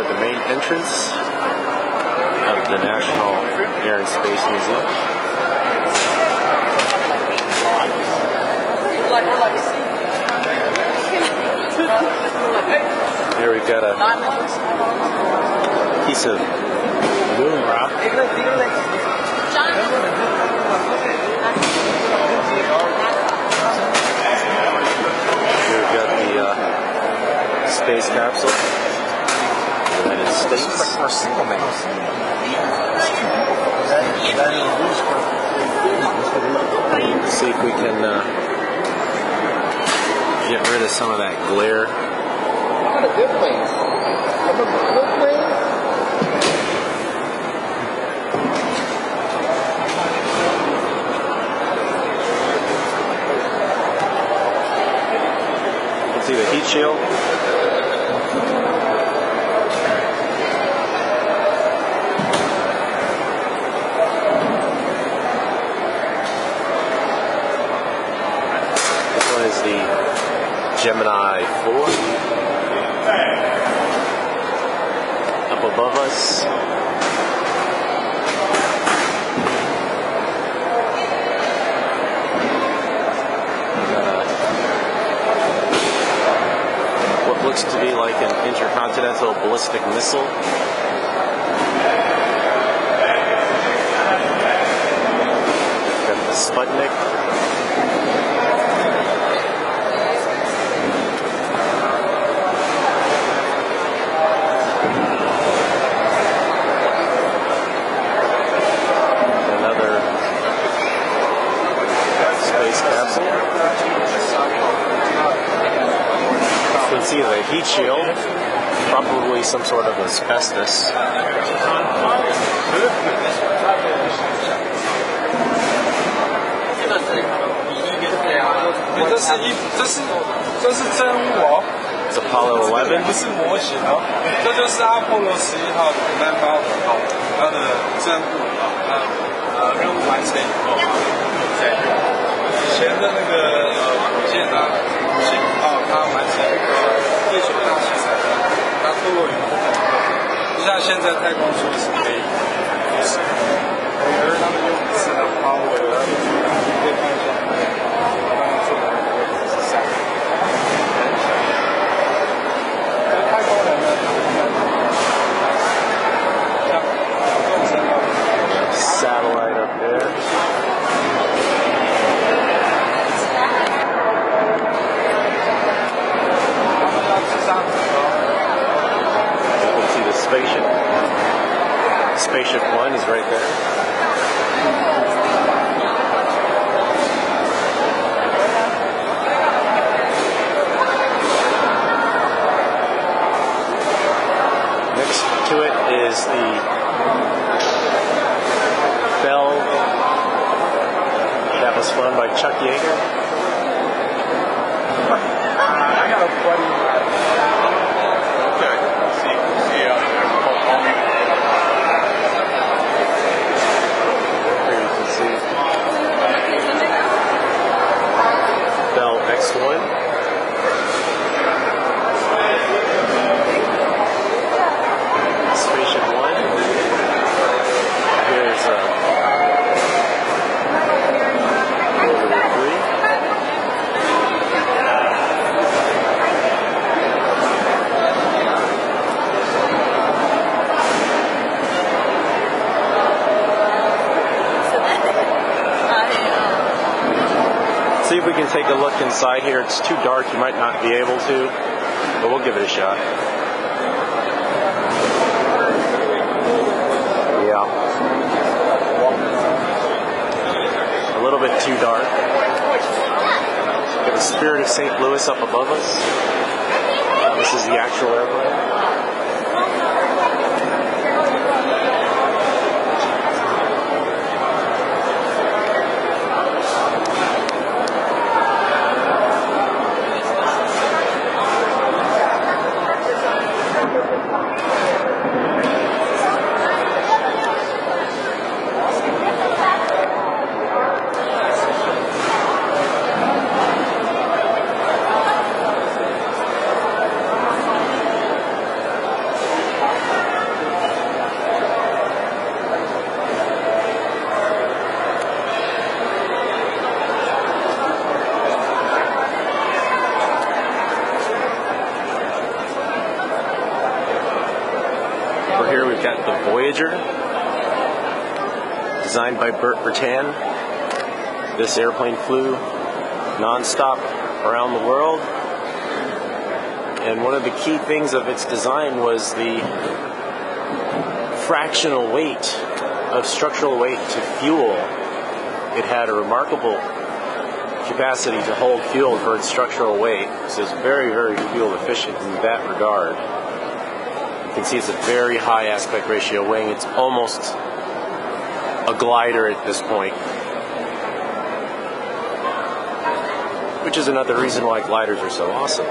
are the main entrance of the National Air and Space Museum. Here we've got a piece of moon rock. Here we've got the space capsule of the United States. Let's see if we can get rid of some of that glare. Not a good plane. I'm a good plane. You can see the heat shield. This one is the Gemini 4. Up above us, what looks to be like an intercontinental ballistic missile. Got the Sputnik. You can see the heat shield, probably some sort of asbestos. It's Apollo 11. Satellite up there. You can see the spaceship. Spaceship 1 is right there. Next to it is the Bell that was flown by Chuck Yeager. I got a buddy. Okay. See you out there. Here you can see Bell X1. Spaceship 1. Here's Voyager 3. See if we can take a look inside here. It's too dark, you might not be able to, but we'll give it a shot. Yeah. A little bit too dark. Got the Spirit of St. Louis up above us. This is the actual airplane. here we've got the Voyager, designed by Burt Bertan. This airplane flew non-stop around the world, and one of the key things of its design was the fractional weight of structural weight to fuel. It had a remarkable capacity to hold fuel for its structural weight, so it's very, very fuel efficient in that regard. You can see it's a very high aspect ratio weighing. It's almost a glider at this point, which is another reason why gliders are so awesome.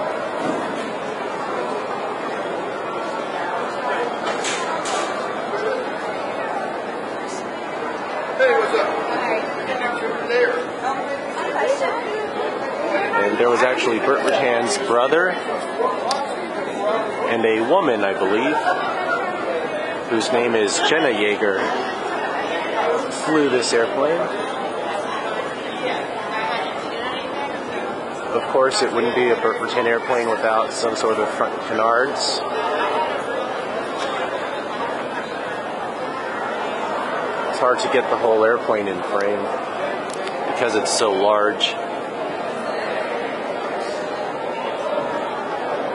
Hey, what's up? And there was actually Burt Bertan's brother and a woman, I believe, whose name is Jenna Yeager, flew this airplane. Of course, it wouldn't be a Burt Bertan airplane without some sort of front canards. It's hard to get the whole airplane in frame because it's so large.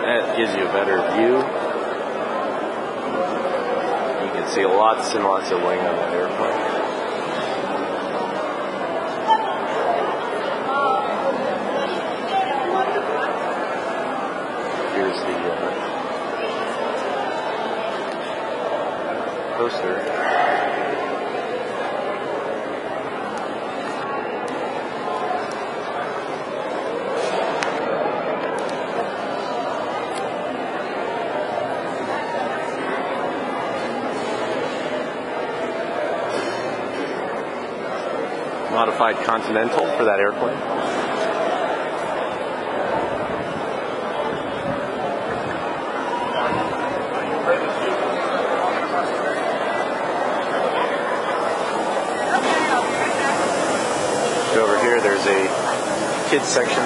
That gives you a better view. You can see lots and lots of wing on that airplane. Here's the poster. Modified Continental for that airplane. Over here, there's a kids section.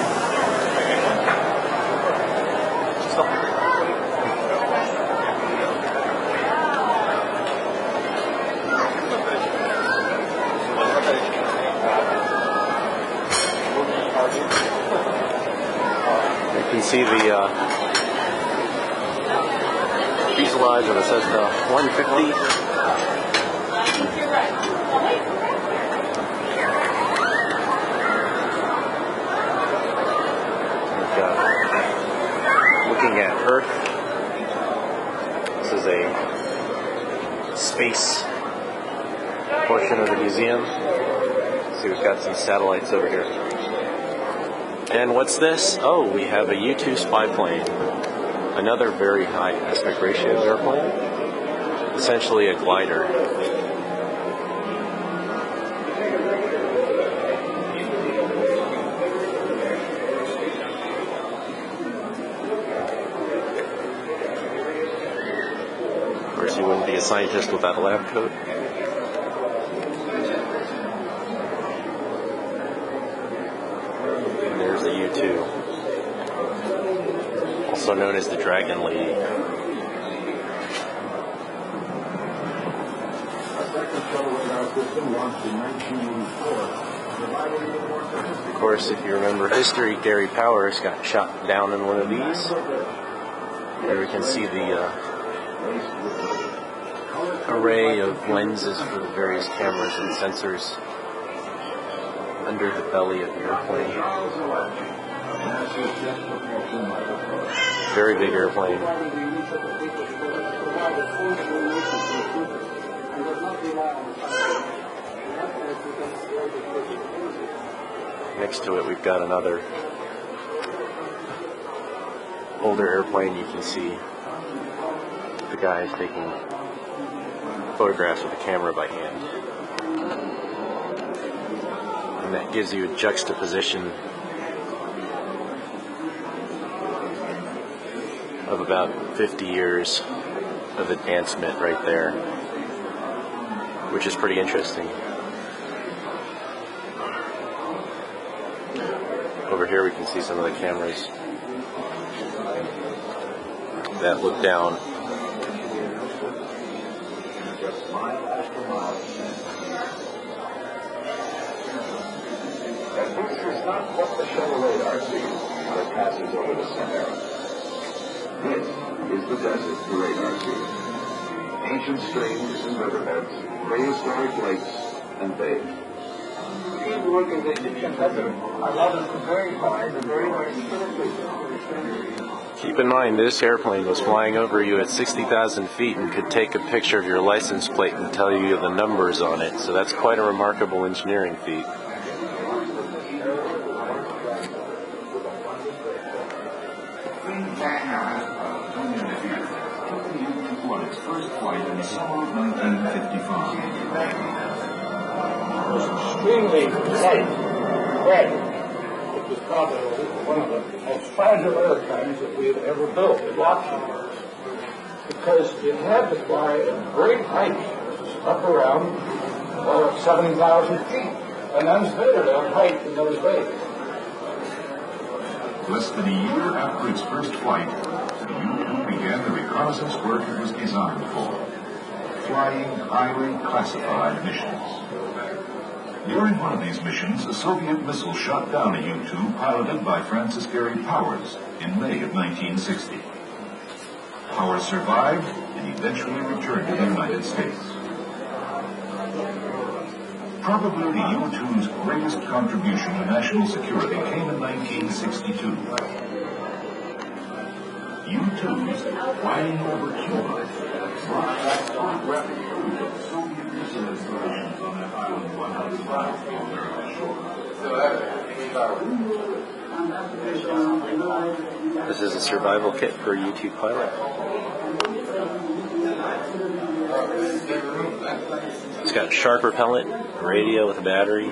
You can see the fuselage of a Cessna 150. Looking at Earth. This is a space portion of the museum. See, we've got some satellites over here. And what's this? Oh, we have a U-2 spy plane. Another very high aspect ratio airplane. Essentially a glider. Of course, you wouldn't be a scientist without a lab coat. There's the U-2, also known as the Dragon Lady. Of course, if you remember history, Gary Powers got shot down in one of these. There we can see the array of lenses for the various cameras and sensors under the belly of the airplane. Very big airplane. Next to it, we've got another older airplane. You can see the guys taking photographs with the camera by hand. And that gives you a juxtaposition of about 50 years of advancement right there, which is pretty interesting. Over here we can see some of the cameras that look down this is not what the shuttle radar sees when it passes over the center. This is the desert the radar sees. Ancient streams and riverbeds, prehistoric lakes and bays. Keep in mind, this airplane was flying over you at 60,000 feet and could take a picture of your license plate and tell you the numbers on it. So that's quite a remarkable engineering feat. On its first flight in the summer of 1955. It was extremely light, red. It was probably one of the most fragile airplanes that we had ever built at Lockheed, because it had to fly at great heights, up around 7,000 feet, and unfitted on height in those days. Less than a year after its first flight, the U-2 began the reconnaissance work it was designed for, flying highly classified missions. During one of these missions, a Soviet missile shot down a U-2 piloted by Francis Gary Powers in May of 1960. Powers survived and eventually returned to the United States. Probably the U-2's greatest contribution to national security came in 1962. U-2s flying over Cuba brought back photographic proof of Soviet missile installations on that island 100 miles from American shore. This is a survival kit for a U-2 pilot. It's got shark repellent, radio with a battery,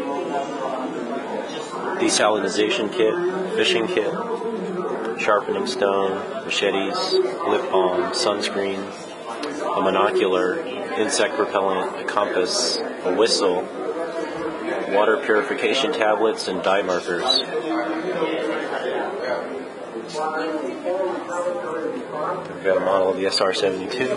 desalinization kit, fishing kit, sharpening stone, machetes, lip balm, sunscreen, a monocular, insect repellent, a compass, a whistle, water purification tablets, and dye markers. We've got a model of the SR-72.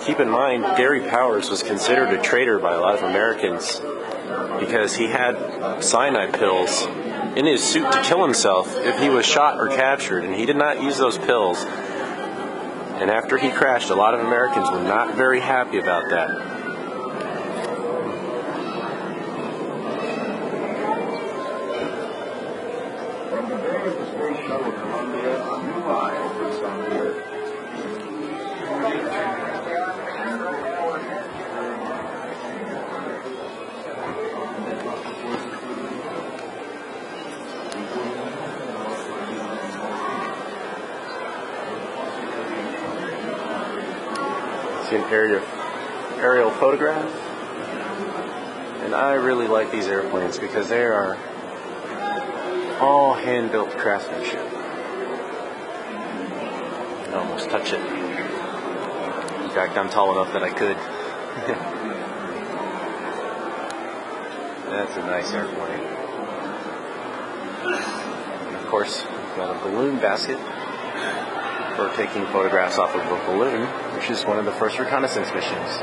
Keep in mind, Gary Powers was considered a traitor by a lot of Americans because he had cyanide pills in his suit to kill himself if he was shot or captured, and he did not use those pills. And after he crashed, a lot of Americans were not very happy about that. From the day of the space shuttle Columbia, a new line was on the Earth. See an aerial photograph, and I really like these airplanes because they are all hand-built craftsmanship. I can almost touch it. In fact, I'm tall enough that I could. That's a nice airplane. And of course, we've got a balloon basket for taking photographs off of a balloon, which is one of the first reconnaissance missions.